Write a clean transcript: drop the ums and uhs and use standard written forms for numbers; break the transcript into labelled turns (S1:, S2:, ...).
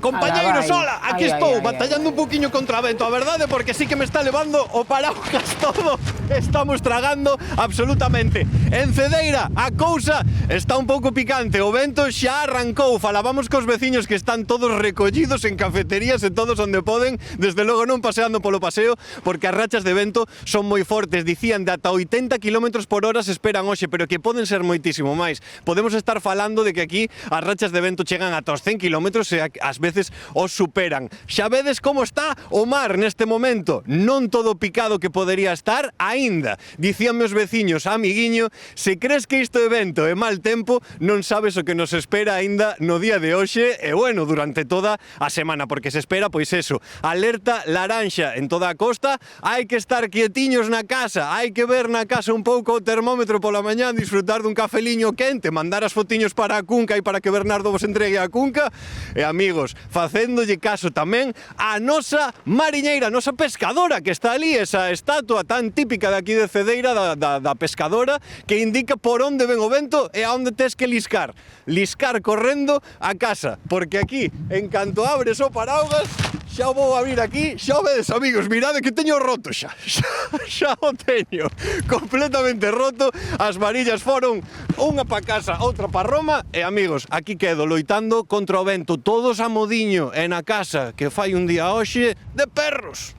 S1: Compañeiros, hola, aquí estou,
S2: ai,
S1: batallando un poquinho contra o vento, a verdade, porque sí que me está levando o paraugas todo. Estamos tragando absolutamente. En Cedeira, a cousa está un pouco picante, o vento xa arrancou. Falábamos cos veciños que están todos recollidos en cafeterías e todos onde poden, desde logo non paseando polo paseo, porque as rachas de vento son moi fortes. Dicían de ata 80 km por hora se esperan hoxe, pero que poden ser moitísimo máis. Podemos estar falando de que aquí as rachas de vento chegan ata os 100 km e ás veces os superan. Xa vedes como está o mar neste momento, non todo picado que podería estar aínda. Dicíanme os veciños, amiguiño, se crees que isto é vento e mal tempo, non sabes o que nos espera aínda no día de hoxe e, bueno, durante toda a semana, porque se espera, pois eso, alerta laranxa en toda a costa, hai que estar quietiños na casa, hai que ver na casa un pouco o termómetro pola mañá, disfrutar dun cafeliño quente, mandar as fotiños para a cunca e para que Bernardo vos entregue a cunca, e, amigos, facéndolle caso tamén a nosa mariñeira, a nosa pescadora que está ali, esa estatua tan típica de aquí de Cedeira da pescadora que indica por onde ven o vento e a onde tes que liscar. Liscar correndo a casa, porque aquí, en canto abres o paraugas, xa o vou abrir aquí, xa o vedes, amigos, mirade que teño roto xa o teño completamente roto, as varillas foron unha pa casa, outra pa Roma e, amigos, aquí quedo loitando contra o vento, todos a modiño e na casa que fai un día hoxe de perros.